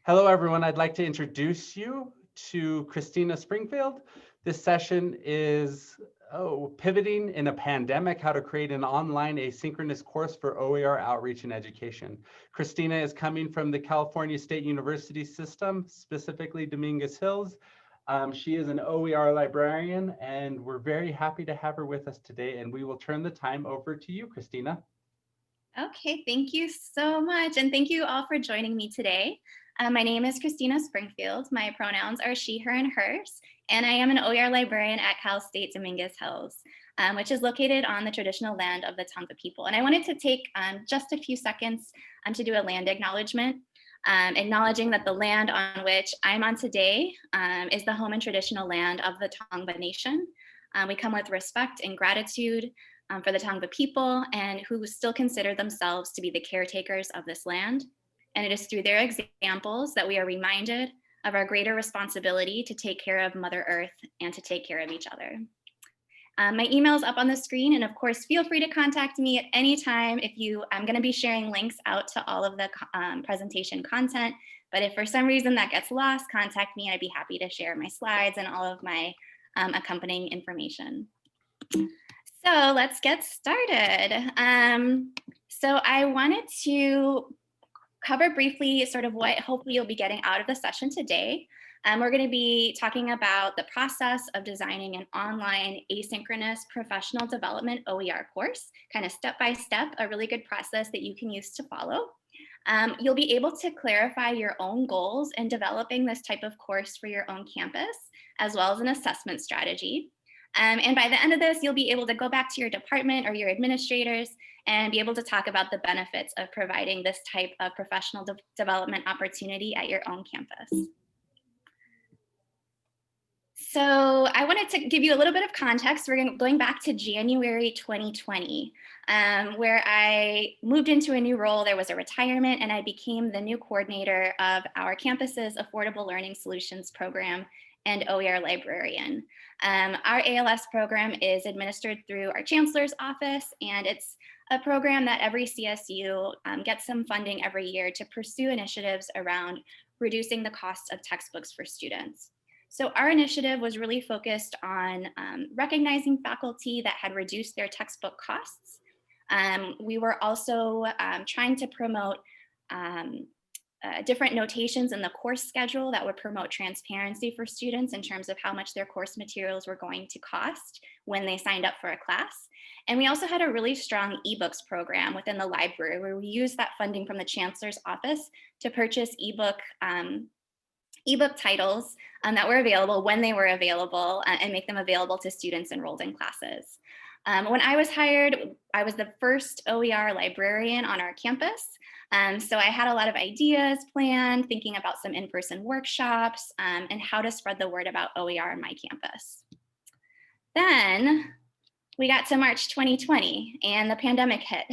Hello, everyone. I'd like to introduce you to Christina Springfield. This session is pivoting in a pandemic, how to create an online asynchronous course for OER outreach and education. Christina is coming from the California State University system, specifically Dominguez Hills. She is an OER librarian, and we're very happy to have her with us today. And we will turn the time over to you, Christina. Okay, thank you so much. And thank you all for joining me today. My name is Christina Springfield. My pronouns are she, her, and hers. And I am an OER librarian at Cal State Dominguez Hills, which is located on the traditional land of the Tonga people. And I wanted to take just a few seconds to do a land acknowledgement, acknowledging that the land on which I'm on today is the home and traditional land of the Tongva Nation. We come with respect and gratitude for the Tongva people and who still consider themselves to be the caretakers of this land. And it is through their examples that we are reminded of our greater responsibility to take care of Mother Earth and to take care of each other. My email is up on the screen, and of course, feel free to contact me at any time I'm going to be sharing links out to all of the presentation content, but if for some reason that gets lost, contact me. I'd be happy to share my slides and all of my accompanying information. So let's get started. So I wanted to cover briefly sort of what hopefully you'll be getting out of the session today. We're going to be talking about the process of designing an online asynchronous professional development OER course, kind of step by step, a really good process that you can use to follow. You'll be able to clarify your own goals in developing this type of course for your own campus, as well as an assessment strategy. And by the end of this, you'll be able to go back to your department or your administrators and be able to talk about the benefits of providing this type of professional development opportunity at your own campus. So I wanted to give you a little bit of context. We're going back to January 2020, where I moved into a new role. There was a retirement, and I became the new coordinator of our campus's Affordable Learning Solutions program and OER librarian. Our ALS program is administered through our chancellor's office, and it's a program that every CSU gets some funding every year to pursue initiatives around reducing the cost of textbooks for students. So our initiative was really focused on recognizing faculty that had reduced their textbook costs. We were also trying to promote different notations in the course schedule that would promote transparency for students in terms of how much their course materials were going to cost when they signed up for a class. And we also had a really strong ebooks program within the library where we used that funding from the chancellor's office to purchase ebook titles that were available when they were available and make them available to students enrolled in classes. When I was hired, I was the first OER librarian on our campus. So I had a lot of ideas planned, thinking about some in-person workshops and how to spread the word about OER on my campus. Then we got to March 2020 and the pandemic hit.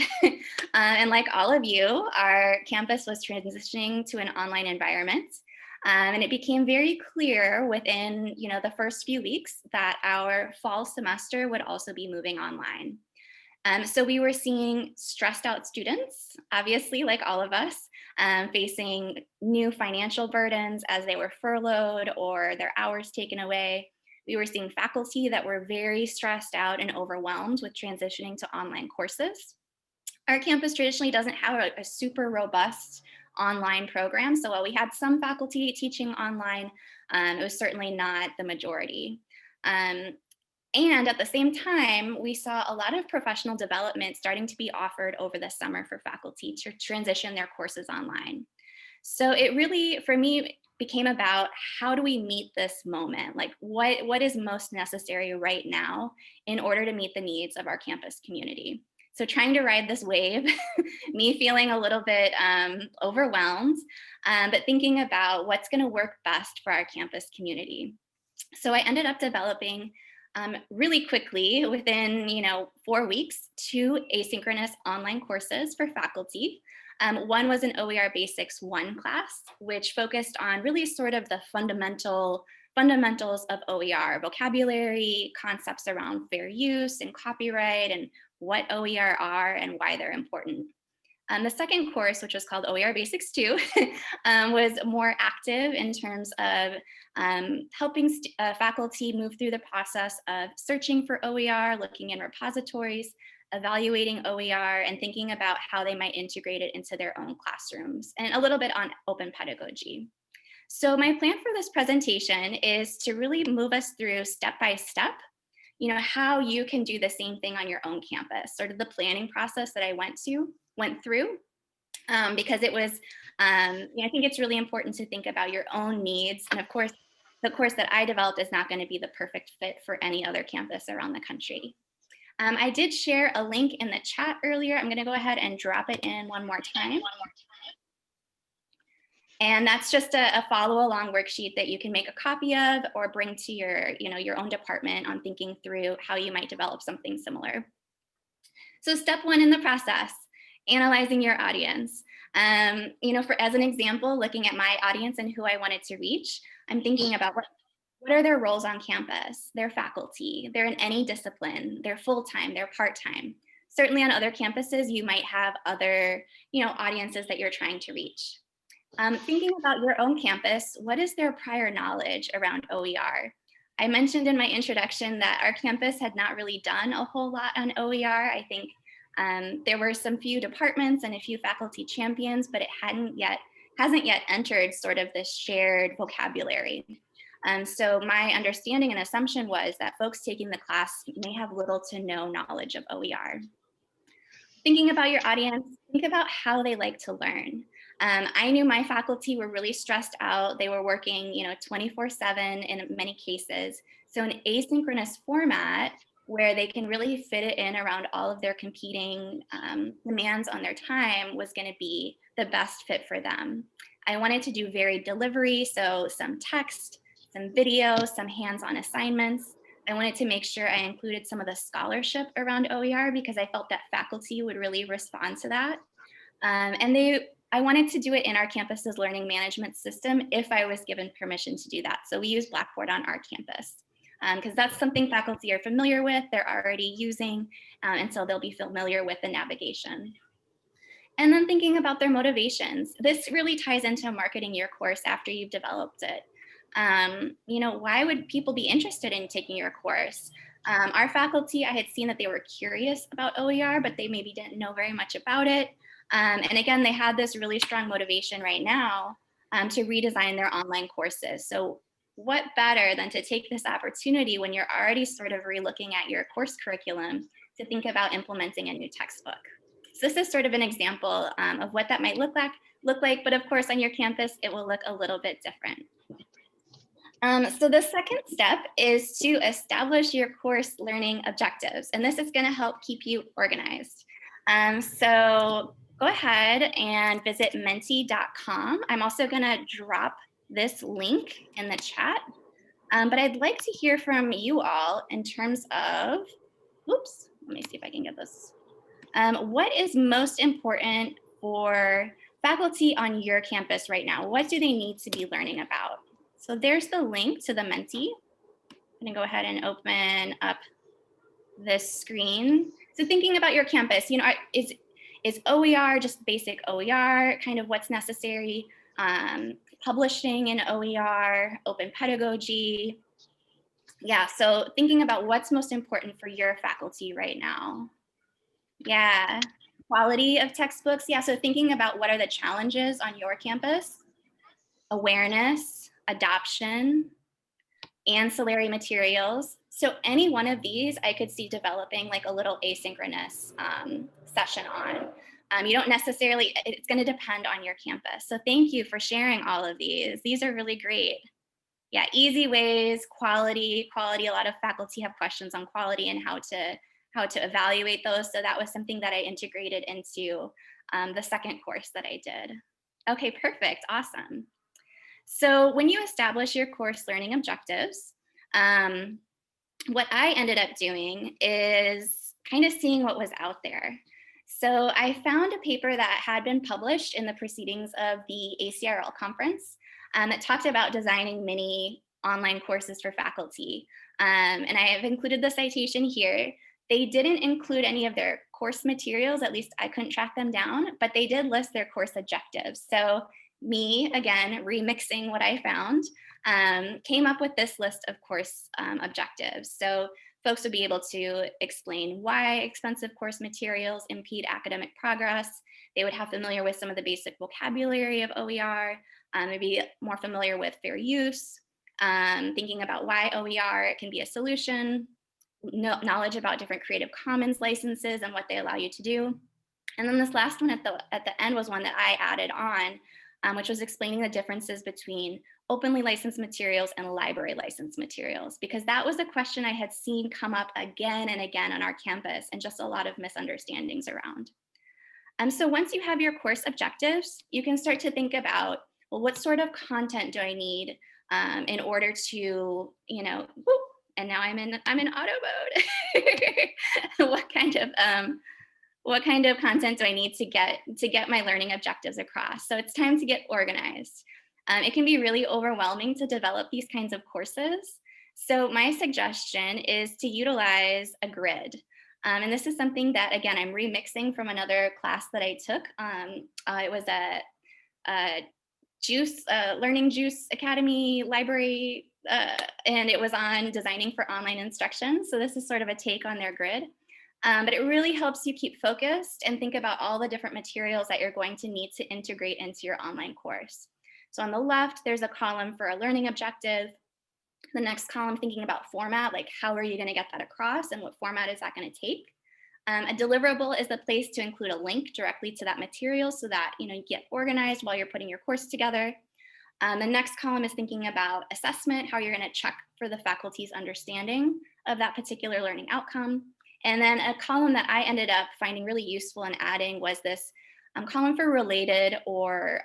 And like all of you, our campus was transitioning to an online environment. And it became very clear within the first few weeks that our fall semester would also be moving online. So we were seeing stressed out students, obviously, like all of us, facing new financial burdens as they were furloughed or their hours taken away. We were seeing faculty that were very stressed out and overwhelmed with transitioning to online courses. Our campus traditionally doesn't have a super robust online program. So while we had some faculty teaching online, it was certainly not the majority. And at the same time, we saw a lot of professional development starting to be offered over the summer for faculty to transition their courses online. So it really, for me, became about how do we meet this moment? Like what is most necessary right now in order to meet the needs of our campus community? So trying to ride this wave, me feeling a little bit overwhelmed, but thinking about what's going to work best for our campus community. So I ended up developing really quickly, within 4 weeks, 2 asynchronous online courses for faculty. One was an OER Basics 1 class, which focused on really sort of the fundamentals of OER, vocabulary, concepts around fair use and copyright, and what OER are and why they're important. The second course, which was called OER Basics 2, was more active in terms of helping faculty move through the process of searching for OER, looking in repositories, evaluating OER, and thinking about how they might integrate it into their own classrooms, and a little bit on open pedagogy. So my plan for this presentation is to really move us through step by step, how you can do the same thing on your own campus, sort of the planning process that I went through, because it was, I think it's really important to think about your own needs. And of course, the course that I developed is not going to be the perfect fit for any other campus around the country. I did share a link in the chat earlier. I'm going to go ahead and drop it in one more time. And that's just a follow along worksheet that you can make a copy of or bring to your own department on thinking through how you might develop something similar. So step one in the process, analyzing your audience. As an example, looking at my audience and who I wanted to reach, I'm thinking about what are their roles on campus, their faculty, they're in any discipline, they're full-time, they're part-time. Certainly on other campuses, you might have other, audiences that you're trying to reach. Thinking about your own campus, what is their prior knowledge around OER? I mentioned in my introduction that our campus had not really done a whole lot on OER. I think there were some few departments and a few faculty champions, but it hasn't yet entered sort of this shared vocabulary. So my understanding and assumption was that folks taking the class may have little to no knowledge of OER. Thinking about your audience, think about how they like to learn. I knew my faculty were really stressed out. They were working, 24/7 in many cases. So an asynchronous format where they can really fit it in around all of their competing demands on their time was going to be the best fit for them. I wanted to do varied delivery, so some text, some video, some hands-on assignments. I wanted to make sure I included some of the scholarship around OER because I felt that faculty would really respond to that. I wanted to do it in our campus's learning management system if I was given permission to do that. So we use Blackboard on our campus because that's something faculty are familiar with, they're already using, and so they'll be familiar with the navigation. And then thinking about their motivations. This really ties into marketing your course after you've developed it. Why would people be interested in taking your course? Our faculty, I had seen that they were curious about OER, but they maybe didn't know very much about it. And again, they had this really strong motivation right now to redesign their online courses. So what better than to take this opportunity when you're already sort of relooking at your course curriculum to think about implementing a new textbook. So this is sort of an example of what that might look like, but of course on your campus, it will look a little bit different. So the second step is to establish your course learning objectives, and this is going to help keep you organized. So go ahead and visit menti.com. I'm also going to drop this link in the chat, but I'd like to hear from you all in terms of, let me see if I can get this. What is most important for faculty on your campus right now? What do they need to be learning about? So there's the link to the Menti. I'm going to go ahead and open up this screen. So thinking about your campus, is OER just basic OER, kind of what's necessary? Publishing in OER, open pedagogy. Yeah, so thinking about what's most important for your faculty right now. Yeah, quality of textbooks. Yeah, so thinking about what are the challenges on your campus, awareness, adoption, ancillary materials. So any one of these I could see developing like a little asynchronous session on. You don't necessarily, it's going to depend on your campus. So thank you for sharing all of these. These are really great. Yeah, easy ways, quality. A lot of faculty have questions on quality and how to evaluate those. So that was something that I integrated into the second course that I did. Okay, perfect, awesome. So when you establish your course learning objectives, what I ended up doing is kind of seeing what was out there. So I found a paper that had been published in the proceedings of the ACRL conference that talked about designing mini online courses for faculty. And I have included the citation here. They didn't include any of their course materials, at least I couldn't track them down, but they did list their course objectives. So me, again, remixing what I found, came up with this list of course objectives. So folks would be able to explain why expensive course materials impede academic progress. They would have familiar with some of the basic vocabulary of OER, maybe more familiar with fair use, thinking about why OER can be a solution, knowledge about different Creative Commons licenses and what they allow you to do. And then this last one at the end was one that I added on, which was explaining the differences between openly licensed materials and library licensed materials, because that was a question I had seen come up again and again on our campus and just a lot of misunderstandings around. So once you have your course objectives, you can start to think about, well, what sort of content do I need in order to, whoop, and now I'm in auto mode. What kind of content do I need to get my learning objectives across? So it's time to get organized. It can be really overwhelming to develop these kinds of courses. So my suggestion is to utilize a grid. And this is something that, again, I'm remixing from another class that I took. It was a Learning Juice Academy library, and it was on designing for online instruction. So this is sort of a take on their grid. But it really helps you keep focused and think about all the different materials that you're going to need to integrate into your online course. So on the left, there's a column for a learning objective. The next column, thinking about format, like how are you going to get that across and what format is that going to take? A deliverable is the place to include a link directly to that material so that you get organized while you're putting your course together. The next column is thinking about assessment, how you're going to check for the faculty's understanding of that particular learning outcome. And then a column that I ended up finding really useful in adding was this column for related, or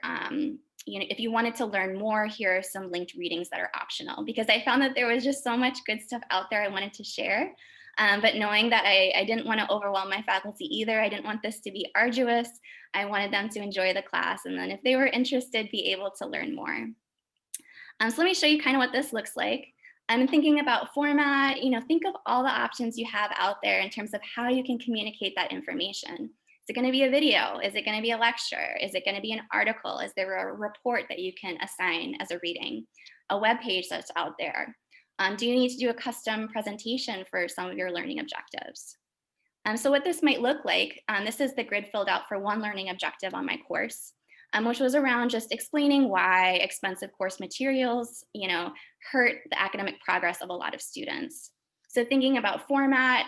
if you wanted to learn more, here are some linked readings that are optional, because I found that there was just so much good stuff out there I wanted to share. But knowing that I didn't want to overwhelm my faculty either, I didn't want this to be arduous. I wanted them to enjoy the class, and then if they were interested, be able to learn more. So let me show you kind of what this looks like. I'm thinking about format, think of all the options you have out there in terms of how you can communicate that information. Is it going to be a video? Is it going to be a lecture? Is it going to be an article? Is there a report that you can assign as a reading? A web page that's out there? Do you need to do a custom presentation for some of your learning objectives? So what this might look like, this is the grid filled out for one learning objective on my course, which was around just explaining why expensive course materials, hurt the academic progress of a lot of students. So thinking about format,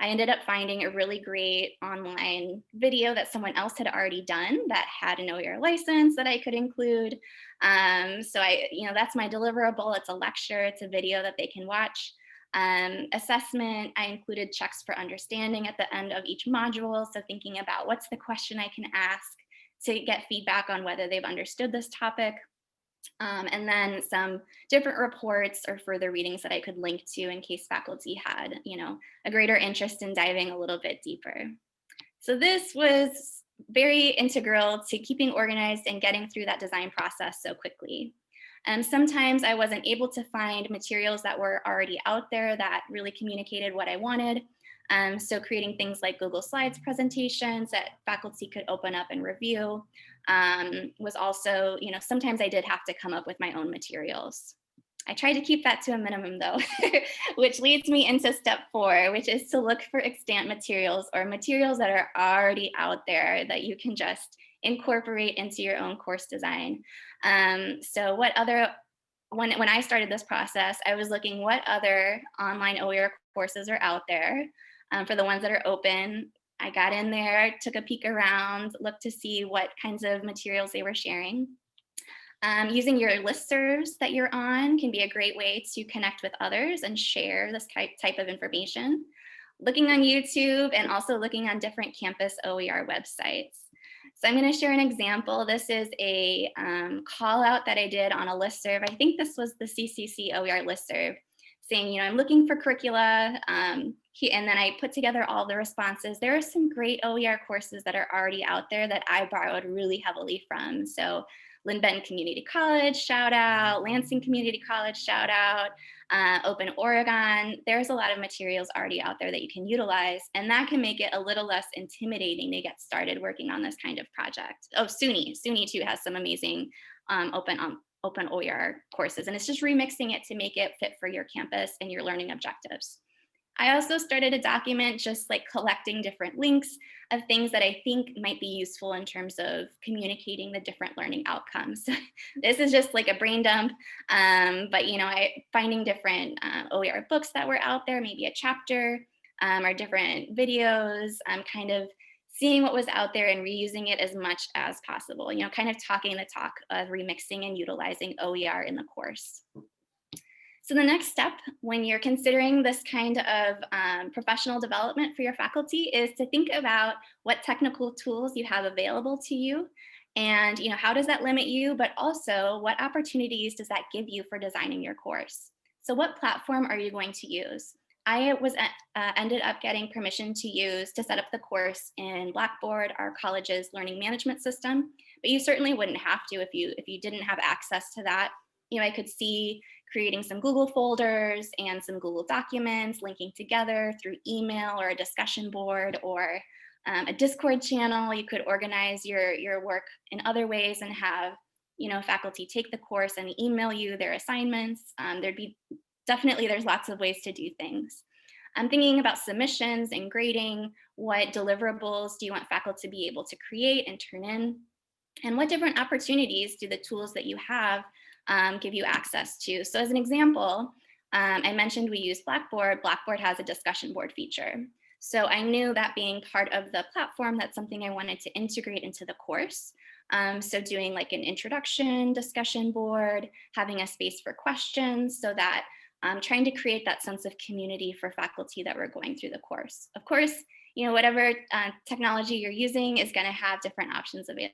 I ended up finding a really great online video that someone else had already done that had an OER license that I could include. So that's my deliverable. It's a lecture, it's a video that they can watch. Assessment, I included checks for understanding at the end of each module. So thinking about what's the question I can ask to get feedback on whether they've understood this topic. And then some different reports or further readings that I could link to in case faculty had, a greater interest in diving a little bit deeper. So this was very integral to keeping organized and getting through that design process so quickly. Sometimes I wasn't able to find materials that were already out there that really communicated what I wanted. So creating things like Google Slides presentations that faculty could open up and review was also, sometimes I did have to come up with my own materials. I tried to keep that to a minimum though, which leads me into step 4, which is to look for extant materials or materials that are already out there that you can just incorporate into your own course design. So when I started this process, I was looking what other online OER courses are out there. For the ones that are open, I got in there, took a peek around, looked to see what kinds of materials they were sharing. Using your listservs that you're on can be a great way to connect with others and share this type of information. Looking on YouTube and also looking on different campus OER websites. So I'm going to share an example. This is a call out that I did on a listserv. I think this was the CCC OER listserv, saying, I'm looking for curricula. And then I put together all the responses. There are some great OER courses that are already out there that I borrowed really heavily from. So Lynn Benton Community College, shout out. Lansing Community College, shout out. Open Oregon. There's a lot of materials already out there that you can utilize, and that can make it a little less intimidating to get started working on this kind of project. Oh, SUNY too has some amazing open OER courses, and it's just remixing it to make it fit for your campus and your learning objectives. I also started a document just like collecting different links of things that I think might be useful in terms of communicating the different learning outcomes. This is just like a brain dump, but finding different OER books that were out there, maybe a chapter or different videos, kind of seeing what was out there and reusing it as much as possible, kind of talking the talk of remixing and utilizing OER in the course. So the next step when you're considering this kind of professional development for your faculty is to think about what technical tools you have available to you, and how does that limit you, but also what opportunities does that give you for designing your course. So what platform are you going to use? I ended up getting permission to set up the course in Blackboard, our college's learning management system, but you certainly wouldn't have to if you didn't have access to that. I could see creating some Google folders and some Google documents, linking together through email or a discussion board or a Discord channel. You could organize your work in other ways and have faculty take the course and email you their assignments. There's lots of ways to do things. I'm thinking about submissions and grading. What deliverables do you want faculty to be able to create and turn in? And what different opportunities do the tools that you have give you access to? So as an example, I mentioned we use Blackboard. Blackboard has a discussion board feature. So I knew that being part of the platform, that's something I wanted to integrate into the course. So doing like an introduction discussion board, having a space for questions, so that trying to create that sense of community for faculty that were going through the course. Of course, whatever technology you're using is going to have different options available.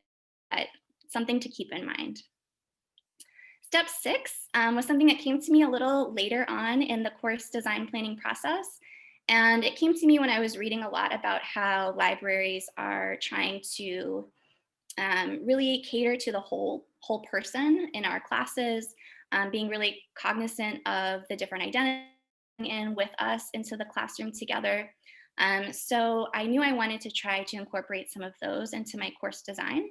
Something to keep in mind. Step 6 was something that came to me a little later on in the course design planning process. And it came to me when I was reading a lot about how libraries are trying to really cater to the whole person in our classes, being really cognizant of the different identities in with us into the classroom together. So I knew I wanted to try to incorporate some of those into my course design.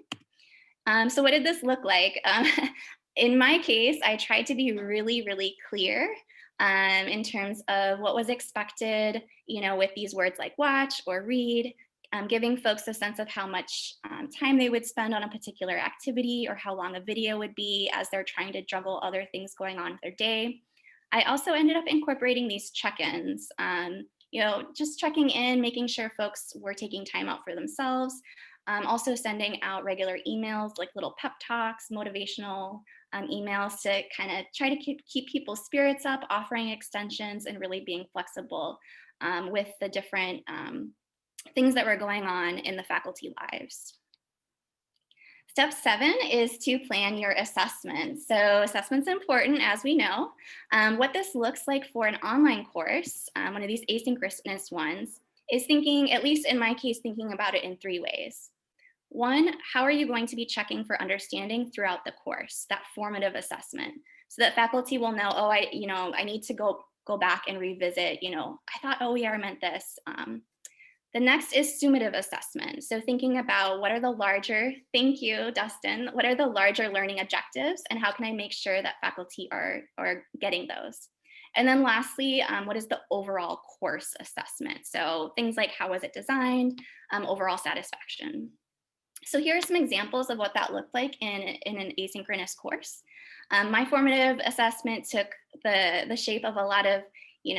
So what did this look like? In my case, I tried to be really, really clear in terms of what was expected, with these words like watch or read, giving folks a sense of how much time they would spend on a particular activity or how long a video would be as they're trying to juggle other things going on with their day. I also ended up incorporating these check-ins, just checking in, making sure folks were taking time out for themselves. Also sending out regular emails, like little pep talks, motivational emails to kind of try to keep people's spirits up, offering extensions and really being flexible with the different things that were going on in the faculty lives. Step 7 is to plan your assessment. So assessment's important, as we know. What this looks like for an online course, one of these asynchronous ones, is thinking, at least in my case, thinking about it in 3 ways. 1, how are you going to be checking for understanding throughout the course, that formative assessment, so that faculty will know, oh, I need to go back and revisit, I thought OER meant this. The next is summative assessment. So thinking about what are the larger, thank you, Dustin, what are the larger learning objectives and how can I make sure that faculty are getting those? And then lastly, what is the overall course assessment? So things like how was it designed, overall satisfaction. So here are some examples of what that looked like in an asynchronous course. My formative assessment took the shape of a lot of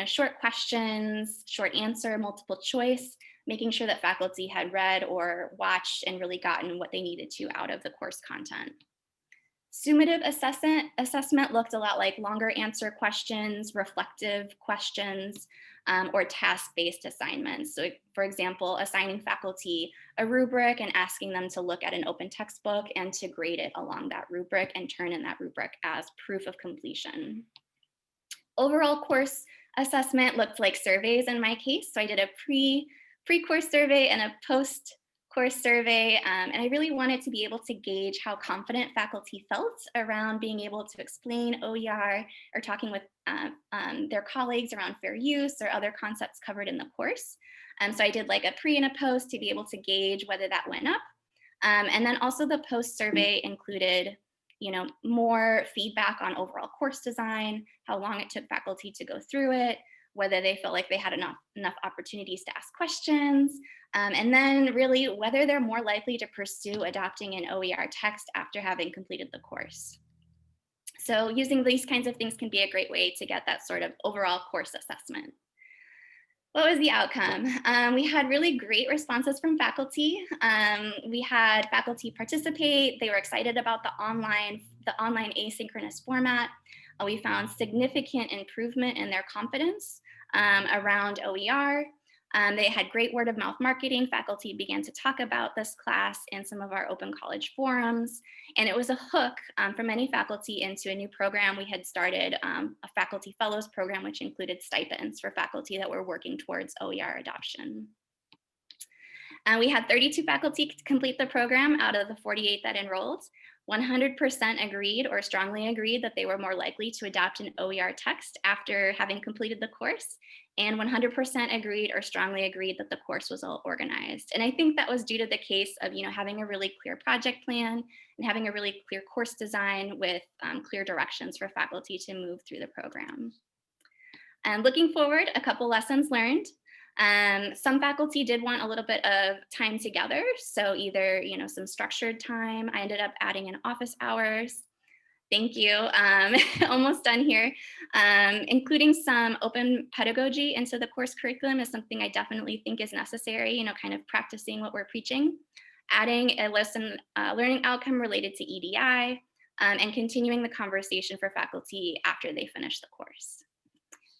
short questions, short answer, multiple choice, making sure that faculty had read or watched and really gotten what they needed to out of the course content. Summative assessment looked a lot like longer answer questions, reflective questions, or task-based assignments. So for example, assigning faculty a rubric and asking them to look at an open textbook and to grade it along that rubric and turn in that rubric as proof of completion. Overall course assessment looked like surveys in my case. So I did a pre-course survey and a course survey, and I really wanted to be able to gauge how confident faculty felt around being able to explain OER or talking with their colleagues around fair use or other concepts covered in the course. So I did like a pre and a post to be able to gauge whether that went up. And then also the post survey included, more feedback on overall course design, how long it took faculty to go through it, whether they felt like they had enough opportunities to ask questions, and then really whether they're more likely to pursue adopting an OER text after having completed the course. So using these kinds of things can be a great way to get that sort of overall course assessment. What was the outcome? We had really great responses from faculty. We had faculty participate. They were excited about the online asynchronous format. We found significant improvement in their confidence around OER. They had great word of mouth marketing. Faculty began to talk about this class in some of our open college forums. And it was a hook for many faculty into a new program. We had started a faculty fellows program, which included stipends for faculty that were working towards OER adoption. We had 32 faculty complete the program out of the 48 that enrolled. 100% agreed or strongly agreed that they were more likely to adopt an OER text after having completed the course, and 100% agreed or strongly agreed that the course was well organized. And I think that was due to the case of having a really clear project plan and having a really clear course design with clear directions for faculty to move through the program. And looking forward, a couple lessons learned. Some faculty did want a little bit of time together. So either, some structured time. I ended up adding in office hours. Thank you. Almost done here. Including some open pedagogy into the course curriculum is something I definitely think is necessary, kind of practicing what we're preaching. Adding a lesson learning outcome related to EDI, and continuing the conversation for faculty after they finish the course.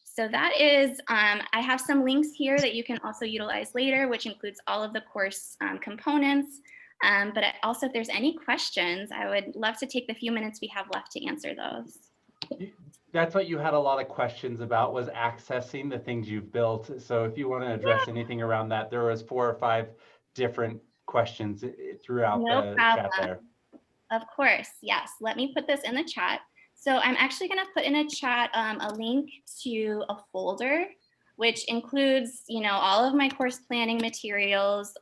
So that is, I have some links here that you can also utilize later, which includes all of the course components. But also, if there's any questions, I would love to take the few minutes we have left to answer those. That's what you had a lot of questions about, was accessing the things you've built. So if you want to address anything around that, there was 4 or 5 different questions throughout the chat there. Of course, yes. Let me put this in the chat. So I'm actually going to put in a chat a link to a folder, which includes, all of my course planning materials,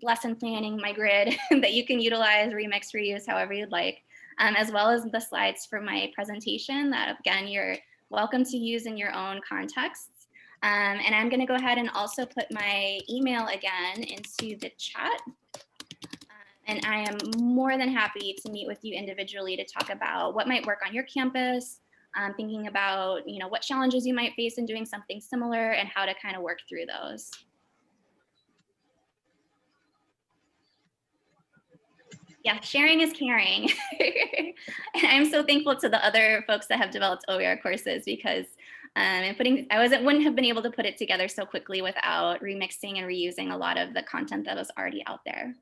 lesson planning, my grid that you can utilize, remix, reuse, however you'd like, as well as the slides for my presentation that, again, you're welcome to use in your own contexts. And I'm going to go ahead and also put my email again into the chat. And I am more than happy to meet with you individually to talk about what might work on your campus, thinking about, what challenges you might face in doing something similar and how to kind of work through those. Yeah, sharing is caring. And I'm so thankful to the other folks that have developed OER courses, because I wouldn't have been able to put it together so quickly without remixing and reusing a lot of the content that was already out there.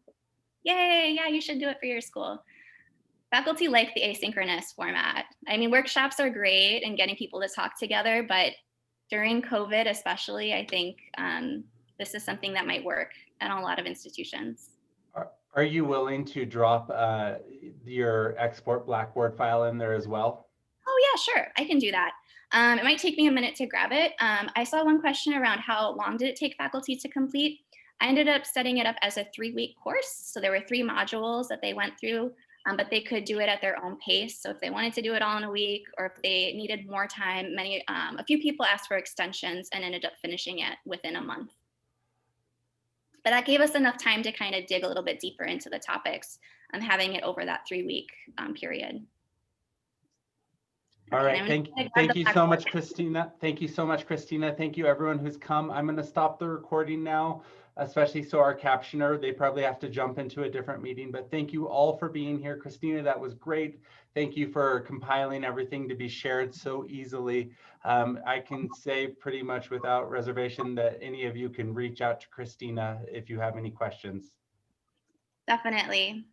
Yay, yeah, you should do it for your school. Faculty like the asynchronous format. I mean, workshops are great and getting people to talk together, but during COVID especially, I think this is something that might work at a lot of institutions. Are you willing to drop your export Blackboard file in there as well? Oh yeah, sure, I can do that. It might take me a minute to grab it. I saw one question around how long did it take faculty to complete. I ended up setting it up as a 3-week course. So there were 3 modules that they went through, but they could do it at their own pace. So if they wanted to do it all in a week, or if they needed more time, a few people asked for extensions and ended up finishing it within a month. But that gave us enough time to kind of dig a little bit deeper into the topics, having it over that 3-week period. All right, thank you so much, Christina. Thank you so much, Christina. Thank you, everyone who's come. I'm going to stop the recording now, especially so our captioner, they probably have to jump into a different meeting. But thank you all for being here. Christina, that was great. Thank you for compiling everything to be shared so easily. I can say pretty much without reservation that any of you can reach out to Christina if you have any questions. Definitely.